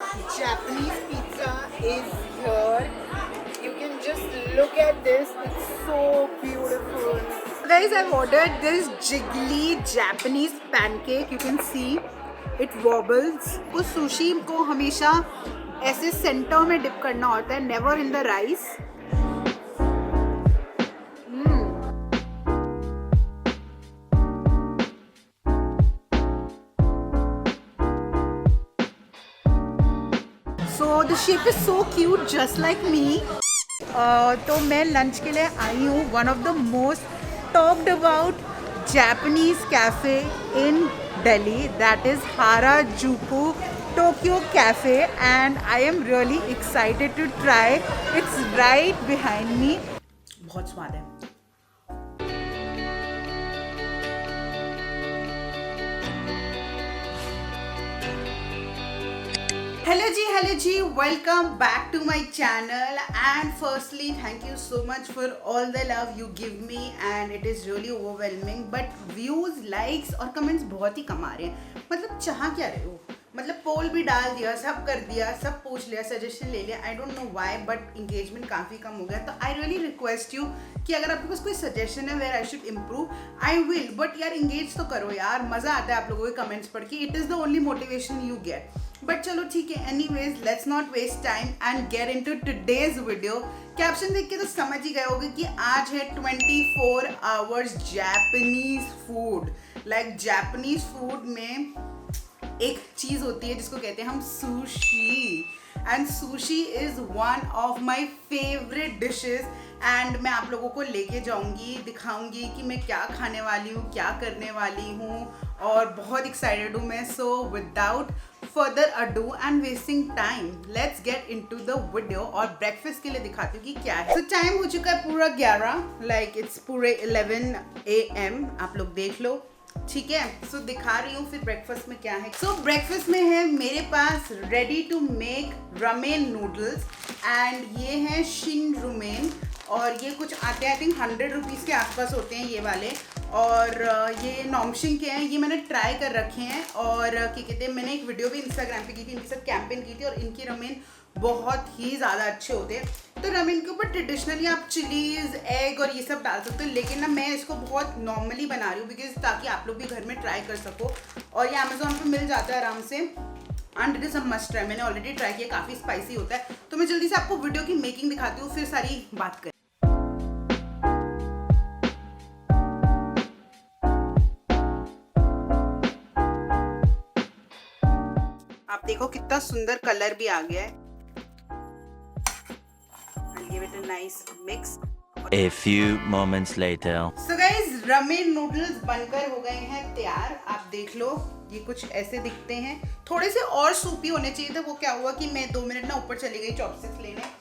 Japanese pizza is here. You can just look at this. It's so beautiful. Guys, I've ordered this jiggly Japanese pancake. You can see it wobbles. उस sushi को हमेशा ऐसे center में dip करना होता है, never in the rice. So the shape is so cute, just like me. तो मैं लंच के लिए आई हूँ one of the most talked about Japanese cafe in Delhi, that is Harajuku Tokyo Cafe, and I am really excited to try. It's right behind me. बहुत स्वाद है. Hello ji, welcome back to my channel, and firstly thank you so much for all the love you give me, and it is really overwhelming, but views, likes और comments बहुत ही कम आ रहे हैं. मतलब चाह क्या रहे हो? मतलब पोल भी डाल दिया, सब कर दिया, सब पूछ लिया, सजेशन ले लिया. I don't know why, but engagement काफ़ी कम हो गया. तो आई रियली रिक्वेस्ट यू कि अगर आपके पास कोई सजेशन है where I should improve, I will, but यार इंगेज तो करो यार. मज़ा आता है आप लोगों के कमेंट्स पढ़ के. It is the only motivation you get. But चलो ठीक है, anyways let's not waste time and get into today's video. Caption देख के तो समझ ही गए होगे कि आज है 24 hours Japanese food. Like Japanese food में एक चीज़ होती है जिसको कहते हैं हम sushi, and sushi is one of my favourite dishes. And मैं आप लोगों को लेके जाऊंगी, दिखाऊंगी कि मैं क्या खाने वाली हूँ, क्या करने वाली हूँ, और बहुत एक्साइटेड हूँ मैं. So without further ado and wasting time, let's get into the video. और ब्रेकफास्ट के लिए दिखाती हूँ कि क्या है. तो टाइम हो चुका है पूरा 11, लाइक इट्स पूरे 11 AM. आप लोग देख लो, ठीक है. सो दिखा रही हूँ फिर ब्रेकफास्ट में क्या है. सो ब्रेकफास्ट में है मेरे पास ready to make ramen noodles, and ये हैं शिन रुमेन, और ये कुछ आते हैं आई थिंक 100 रुपीज़ के आसपास होते हैं ये वाले. और ये नॉमशिंग के हैं. ये मैंने ट्राई कर रखे हैं, और क्या कहते हैं, मैंने एक वीडियो भी इंस्टाग्राम पे की थी, इनके साथ कैंपेन की थी, और इनकी रमेन बहुत ही ज़्यादा अच्छे होते हैं. तो रमेन के ऊपर ट्रेडिशनली आप चिलीज़, एग और ये सब डाल सकते हो, लेकिन ना मैं इसको बहुत नॉर्मली बना रही हूँ बिकॉज ताकि आप लोग भी घर में ट्राई कर सको. और ये अमेजोन पे मिल जाता है आराम से, and it is a must try. मैंने ऑलरेडी ट्राई किया, काफ़ी स्पाइसी होता है. तो मैं जल्दी से आपको वीडियो की मेकिंग दिखाती हूँ, फिर सारी बात करें. आप देखो कितना सुंदर कलर भी आ गया है. I'll give it a nice mix. A few moments later. So guys, ramen noodles बनकर हो गए हैं तैयार. आप देख लो, ये कुछ ऐसे दिखते हैं. थोड़े से और सूपी होने चाहिए थे. वो क्या हुआ कि मैं 2 मिनट ना ऊपर चली गई चॉपस्टिक्स लेने.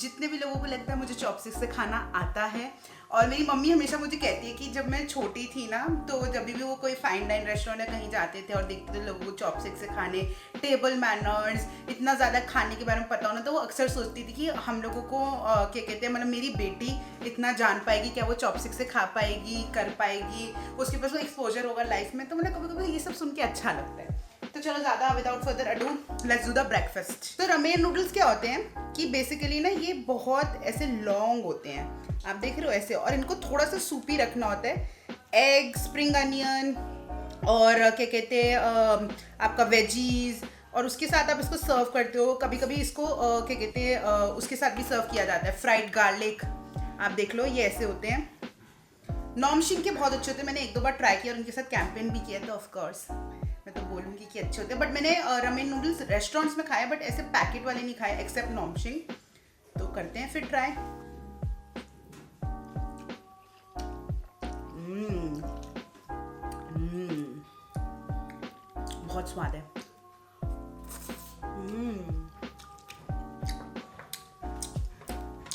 जितने भी लोगों को लगता है मुझे चॉपस्टिक्स से खाना आता है, और मेरी मम्मी हमेशा मुझे कहती है कि जब मैं छोटी थी ना, तो जब भी वो कोई फाइन डाइन रेस्टोरेंट या कहीं जाते थे और देखते थे लोगों को चॉपस्टिक्स से खाने, टेबल मैनर्स, इतना ज़्यादा खाने के बारे में पता होना, तो वो अक्सर सोचती थी कि हम लोगों को क्या कहते हैं, मतलब मेरी बेटी इतना जान पाएगी क्या, वो चॉपस्टिक्स से खा पाएगी, कर पाएगी, उसके पास वो एक्सपोजर होगा लाइफ में. तो मतलब कभी कभी ये सब सुन के अच्छा लगता है. तो चलो ज़्यादा without further ado let's do the breakfast. तो रमेन नूडल्स क्या होते हैं कि बेसिकली ना ये बहुत ऐसे लॉन्ग होते हैं, आप देख रहे हो ऐसे, और इनको थोड़ा सा सूपी रखना होता है. एग, स्प्रिंग अनियन, और क्या कहते हैं आपका वेजीज, और उसके साथ आप इसको सर्व करते हो. कभी कभी इसको क्या कहते हैं उसके साथ भी सर्व किया जाता है, फ्राइड गार्लिक. आप देख लो ये ऐसे होते हैं. नॉमशिंग के बहुत अच्छे होते हैं. मैंने 1-2 बार ट्राई किया और उनके साथ कैंपेन भी किया, तो ऑफकोर्स मैं तो बोलूँगी कि अच्छे होते हैं. बट मैंने रमेन नूडल्स रेस्टोरेंट्स में खाए, बट ऐसे पैकेट वाले नहीं खाए एक्सेप्ट नॉमशिंग. तो करते हैं फिर ट्राई. बहुत स्वाद है.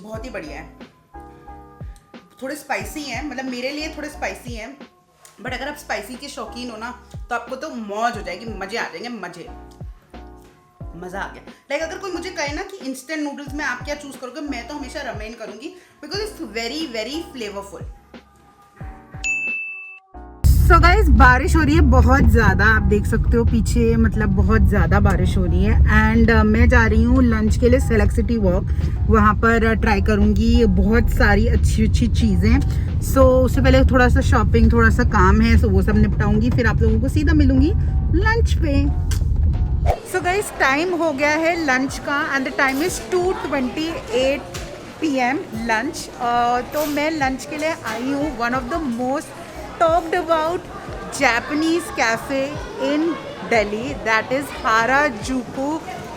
बहुत ही बढ़िया है. थोड़े स्पाइसी हैं, मतलब मेरे लिए थोड़े स्पाइसी हैं, बट अगर आप स्पाइसी के शौकीन हो ना, तो आपको तो मौज हो जाएगी, मजे आ जाएंगे, मजे. मज़ा आ गया. लाइक अगर कोई मुझे कहे ना कि इंस्टेंट नूडल्स में आप क्या चूज़ करोगे, मैं तो हमेशा रमेन करूँगी because it's very very flavourful. So guys guys बारिश हो रही है बहुत ज़्यादा, आप देख सकते हो पीछे, मतलब बहुत ज़्यादा बारिश हो रही है। एंड मैं जा रही हूँ लंच के लिए सेलेक्ट सिटी वॉक, वहाँ पर ट्राई करूँगी बहुत सारी अच्छी अच्छी चीज़ें। सो उससे पहले थोड़ा सा शॉपिंग, थोड़ा सा काम है, सो वो सब निपटाऊंगी, फिर आप लोगों को सीधा मिलूंगी लंच पे। सो गाइस टाइम हो गया है लंच का and the time is 2:28 PM lunch. तो मैं लंच के लिए आई हूँ one of the most talked about Japanese cafe in Delhi, that is Harajuku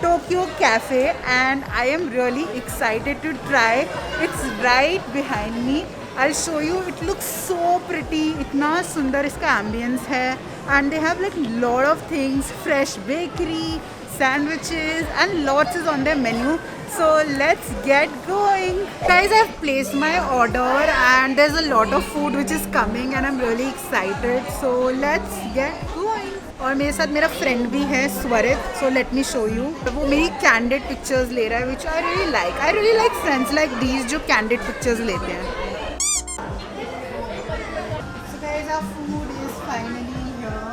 Tokyo Cafe, and I am really excited to try. It's right behind me. I'll show you. It looks so pretty. इतना सुंदर इसका ambience है, and they have like lot of things, fresh bakery, sandwiches, and lots is on their menu. So let's get going. Guys, I've placed my order and there's a lot of food which is coming and I'm really excited. So let's get going. और मेरे साथ मेरा friend भी है स्वरित, so let me show you. वो मेरी candid pictures ले रहा है, which I really like. I really like friends like these जो candid pictures लेते हैं. So guys, our food is finally here.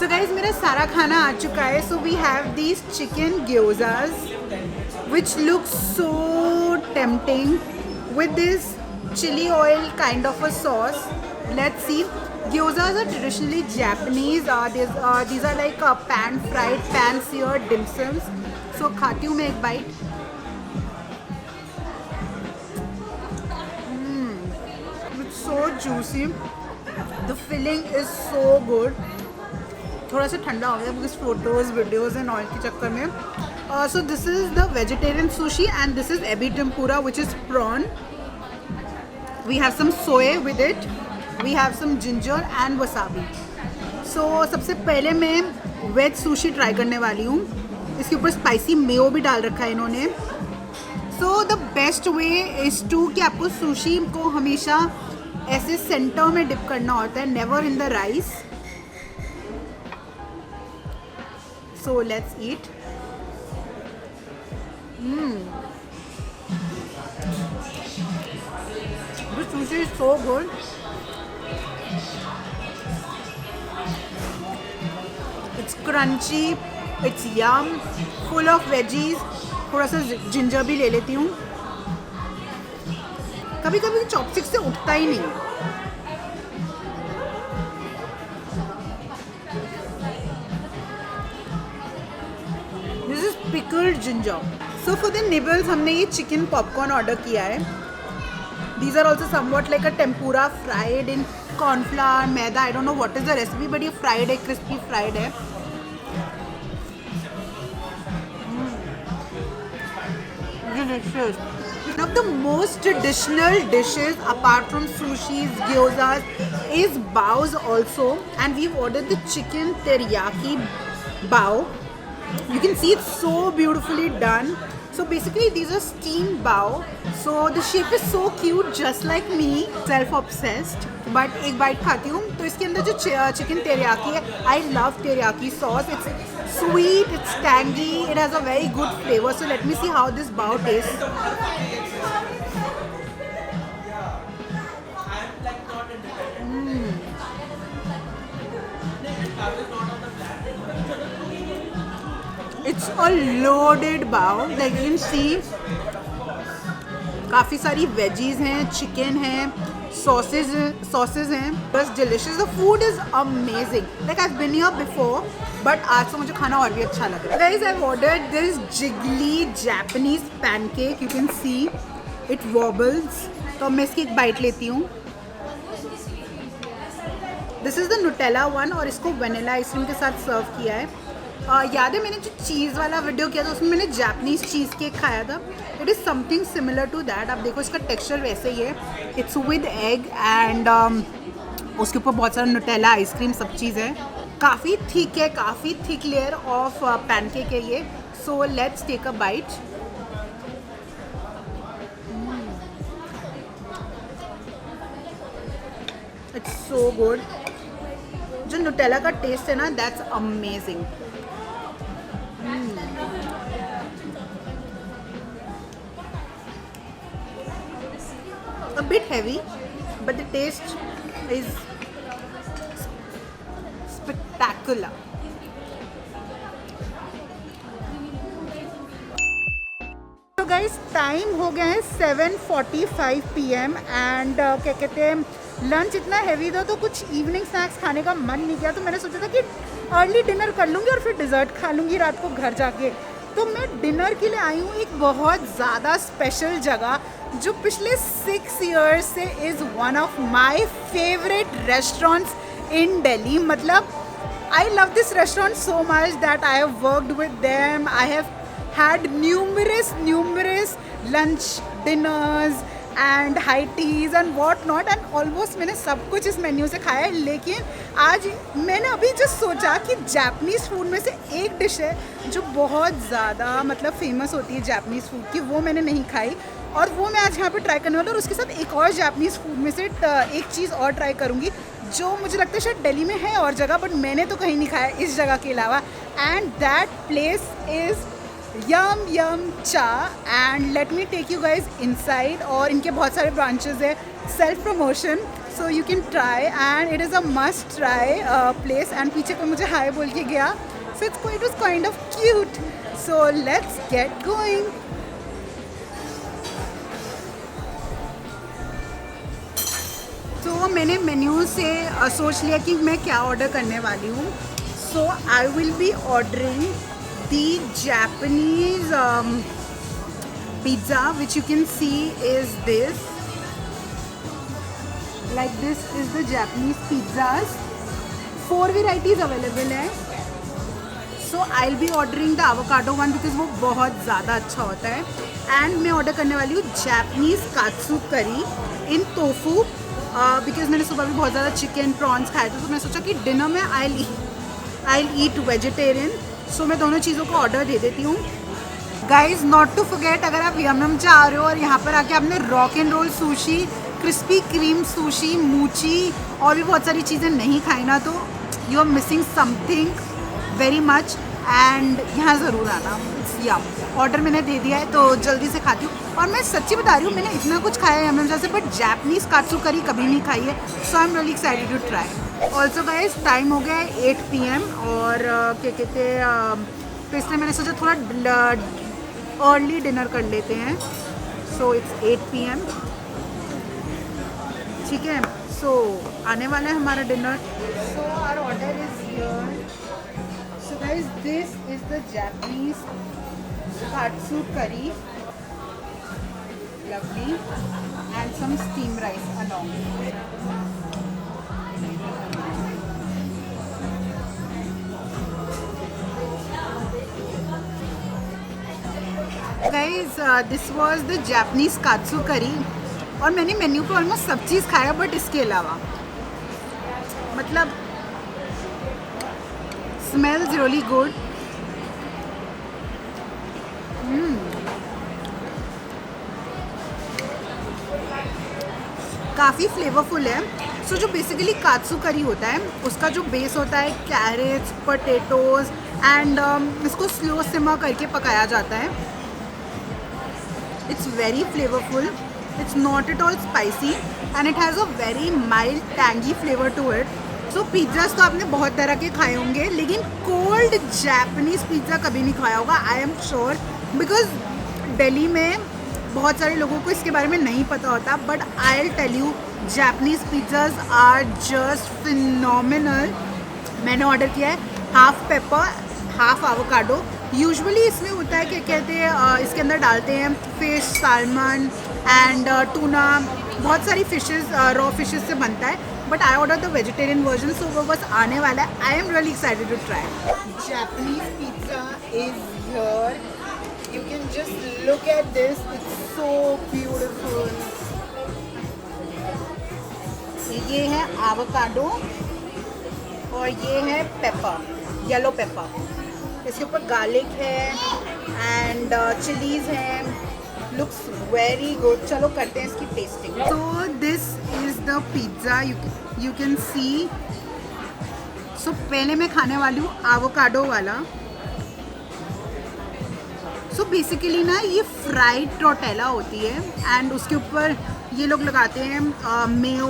So guys, मेरा सारा खाना आ चुका है. So we have these chicken gyozas which look so tempting with this chili oil kind of a sauce. Let's see. Gyozas are traditionally Japanese. These are like pan fried, pan seared dim sums. So खाती हूँ मैं एक bite. It's so juicy. The filling is so good. थोड़ा सा ठंडा हो गया because photos videos and oil के चक्कर में. So this is the vegetarian sushi and this is ebi tempura which is prawn. We have some soy with it, we have some ginger and wasabi. So सबसे पहले मैं veg sushi try करने वाली हूँ. इसके ऊपर स्पाइसी मेयो भी डाल रखा है इन्होंने. So the best way is to कि आपको सुशी को हमेशा ऐसे सेंटर में डिप करना होता है, never in the rice. So let's eat. The sushi is so good. It's crunchy, it's yum, full of veggies. थोड़ा सा जिंजर भी ले लेती हूँ. कभी कभी चॉपस्टिक से उठता ही नहीं. Pickled ginger. So for the nibbles हमने ये chicken popcorn ऑर्डर किया है. These are also somewhat like a tempura fried in corn flour, maida. I don't know what is the recipe, but ये fried है, crispy fried है. Delicious. One of the most traditional dishes apart from sushis, gyozas is baos also, and we've ordered the chicken teriyaki bao. You can see it's so beautifully done. So basically these are steamed bao. So the shape is so cute, just like me, self obsessed. But एक bite खाती हूँ तो इसके अंदर जो chicken teriyaki है, I love teriyaki sauce. It's sweet, it's tangy, it has a very good flavor. So let me see how this bao tastes. It's a loaded bao. Like you can see, काफ़ी सारी veggies हैं, chicken है, sausages हैं. बस delicious. The food is amazing. Like I have been here before, but आज तो मुझे खाना और भी अच्छा लग रहा है. Guys, I have ordered this jiggly Japanese pancake. You can see it wobbles. तो मैं इसकी एक बाइट लेती हूँ. This is the Nutella one और इसको वनीला आइसक्रीम के साथ सर्व किया है. याद है मैंने जो चीज़ वाला वीडियो किया था उसमें मैंने जापनीज़ चीज़ केक खाया था. It is something similar to that. आप देखो इसका टेक्सचर वैसे ही है. इट्स विद एग एंड उसके ऊपर बहुत सारा नुटेला आइसक्रीम सब चीज़ है. काफ़ी थिक है, काफ़ी थिक लेयर ऑफ पैनकेक है ये. So let's take a bite. It's so good. जो नुटेला का टेस्ट है ना, that's amazing. A bit heavy, but the taste is spectacular. तो गाइस टाइम हो गया है 7:45 PM एंड क्या कहते हैं लंच इतना हैवी था तो कुछ इवनिंग स्नैक्स खाने का मन नहीं किया, तो मैंने सोचा था कि अर्ली डिनर कर लूँगी और फिर डिज़र्ट खा लूँगी रात को घर जाके। तो मैं डिनर के लिए आई हूँ एक बहुत ज़्यादा स्पेशल जगह जो पिछले 6 years से is one of my favourite restaurants in Delhi. मतलब I love this restaurant so much that I have worked with them. I have had numerous lunch, dinners and high teas and what not, and almost मैंने सब कुछ इस menu से खाया है। लेकिन आज मैंने अभी जस्ट सोचा कि जापनीज़ फूड में से एक डिश है जो बहुत ज़्यादा मतलब फेमस होती है जापनीज़ फूड की, वो मैंने नहीं खाई और वो मैं आज यहाँ पे ट्राई करने वाला हूँ। और उसके साथ एक और जापनीज़ फूड में से एक चीज़ और ट्राई करूँगी जो मुझे लगता है शायद दिल्ली में है और जगह, बट मैंने तो कहीं नहीं खाया इस जगह के अलावा, and that place is Yum Yum Cha. And let me take you guys inside. और इनके बहुत सारे ब्रांचेस है, self promotion, so you can try and it is a must try place. And पीछे कोई मुझे हाय बोल के गया, so it was kind of cute. So let's get going. तो मैंने मेन्यू से सोच लिया कि मैं क्या ऑर्डर करने वाली हूँ। So I will be ordering the Japanese pizza which you can see is this, like this is the Japanese pizzas. 4 varieties available है। So I will be ordering the avocado one because वो बहुत ज़्यादा अच्छा होता है। And मैं order करने वाली हूँ जापानीज कात्सु करी इन टोफू बिकॉज मैंने सुबह भी बहुत ज़्यादा चिकन प्रॉन्स खाए थे, तो मैं सोचा कि डिनर में आई ईट वेजिटेरियन। सो मैं दोनों चीज़ों को ऑर्डर दे देती हूँ। गाइज नॉट टू फॉरगेट, अगर आप यम चा आ रहे हो और यहाँ पर आके आपने rock and roll sushi, crispy cream sushi, mochi और भी बहुत सारी चीज़ें नहीं खाई ना, तो you are missing something very much. And यहाँ ज़रूर आना। या ऑर्डर मैंने दे दिया है तो जल्दी से खाती हूँ। और मैं सच्ची बता रही हूँ, मैंने इतना कुछ खाया है यम से, बट जापनीज़ कात्सु करी कभी नहीं खाई है। So I am really excited to try. Also guys time हो गया है 8 PM और क्या कहते हैं तो इसलिए मैंने सोचा थोड़ा अर्ली डिनर कर लेते हैं। सो इट्स 8 PM, ठीक है। सो आने वाला है हमारा dinner. So our order is here. So guys, this is the Japanese katsu curry, lovely, and some steam rice along. Guys, this was the Japanese katsu curry. और मैंने मेन्यू पे almost सब चीज़ खाया, बट इसके अलावा मतलब smells really good. काफ़ी flavourful है। सो जो बेसिकली कात्सु करी होता है उसका जो बेस होता है कैरेट्स, पोटैटोज एंड इसको स्लो सिमा करके पकाया जाता है। It's very flavourful, it's not at all spicy and it has a very mild tangy flavour to it. So pizzas तो आपने बहुत तरह के खाए होंगे, लेकिन कोल्ड जापानीज़ पिज़्ज़ा कभी नहीं खाया होगा, I am sure, because Delhi में बहुत सारे लोगों को इसके बारे में नहीं पता होता। But I will tell you, Japanese pizzas are just phenomenal. मैंने ऑर्डर किया है half pepper half avocado. Usually इसमें होता है क्या कहते हैं इसके अंदर डालते हैं फिश, सालमन एंड टूना, बहुत सारी फिशेस, रॉ फिशेस से बनता है। But I order the vegetarian version, so वो बस आने वाला है। I am really excited to try. Japanese pizza is here, you can just look at this, it's so beautiful. ये है एवोकाडो और ये है पेपर, येलो पेपर। इसके ऊपर गार्लिक है एंड चिलीज़ हैं। Looks very good. चलो करते हैं इसकी टेस्टिंग। तो this is the pizza, you can see. So पहले मैं खाने वाली हूँ एवोकाडो वाला। सो बेसिकली ना ये फ्राइड टोर्टेला होती है एंड उसके ऊपर ये लोग लगाते हैं मेयो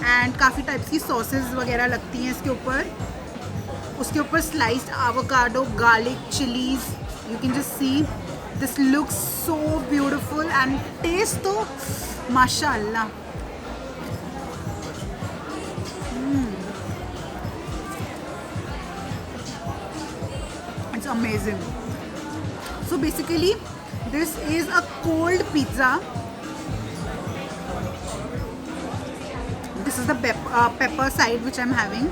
एंड काफ़ी टाइप्स की सॉसेस वगैरह लगती हैं इसके ऊपर. उसके ऊपर sliced avocado, garlic, chillies. You can just see this looks so beautiful and taste तो माशाअल्लाह. It's amazing. So basically, this is a cold pizza. This is the pepper side which I'm having.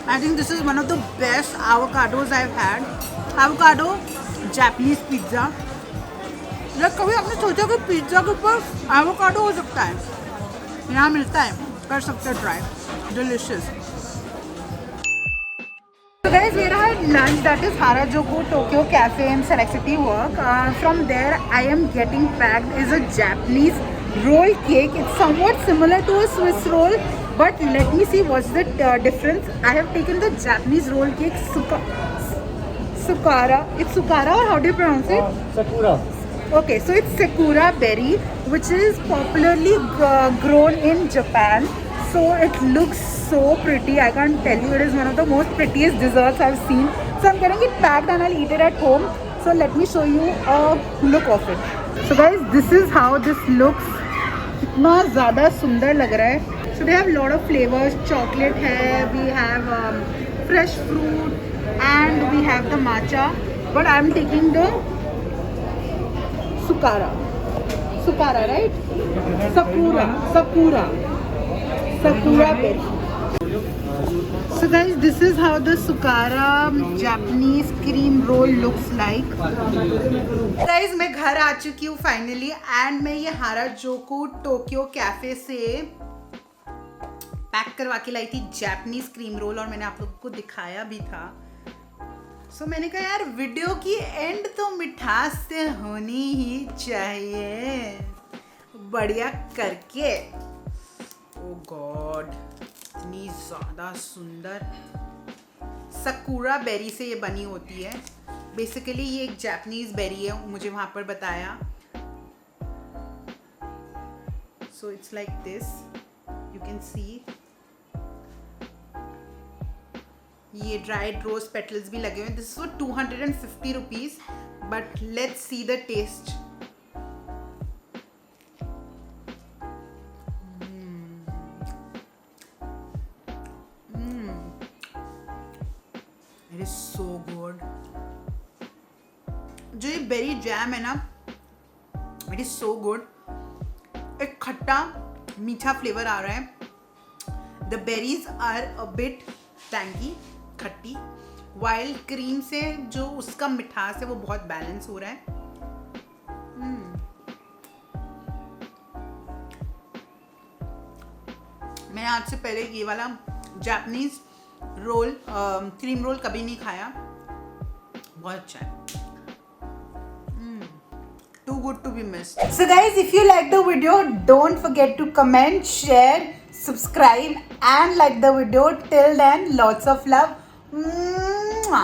I think this is one of the best avocados I've had. Avocado Japanese pizza. like कभी आपने सोचा कि pizza के ऊपर avocado हो सकता है? यहाँ मिलता है, कर सकते हैं try. Delicious. So guys, we had lunch, that is Harajuku Tokyo Cafe in Select City Walk. From there, I am getting packed is a Japanese roll cake. It's somewhat similar to a Swiss roll, but let me see what's the difference. I have taken the Japanese roll cake, Sukara. It's Sukara, or how do you pronounce it? Sakura. Okay, so it's Sakura berry, which is popularly grown in Japan. So it looks so pretty. I can't tell you, it is one of the most prettiest desserts I've seen. So I'm getting it packed and I'll eat it at home. So let me show you a look of it. So guys, this is how this looks. इतना ज़्यादा सुंदर लग रहा है. So they have lot of flavors. Chocolate है, we have fresh fruit, and we have the matcha. But I'm taking the Sukara. Sukara, right? Sakura berry. So guys, this is how the Sukara Japanese cream roll looks like. Guys, मैं घर आ चुकी हूँ finally and मैं ये हाराजोकू Tokyo cafe से pack करवा के लाई थी जापानीज क्रीम रोल और मैंने आप लोगों को दिखाया भी था. सो मैंने कहा यार वीडियो की एंड तो मिठास से होनी ही चाहिए, बढ़िया करके. ओ गॉड, इतनी ज़्यादा सुंदर. सकुरा बेरी से ये बनी होती है. बेसिकली ये एक जापानीज बेरी है, मुझे वहाँ पर बताया. So it's like this, you can see. ये ड्राइड रोज पेटल्स भी लगे हुए हैं. This is for 250 rupees, but let's see the taste. It is so good. जो ये बेरी जैम है ना, इट इज सो गुड. एक खट्टा मीठा फ्लेवर आ रहा है. The berries are a bit tangy, खट्टी, वाइल्ड क्रीम से जो उसका मिठास है वो बहुत बैलेंस हो रहा है. मैंने आज से पहले ये वाला जापानीज रोल क्रीम रोल कभी नहीं खाया. बहुत अच्छा है. Too good to be missed. So guys, if you like the video, don't forget to comment, share, subscribe and like the video. Till then, lots of love. Mwah.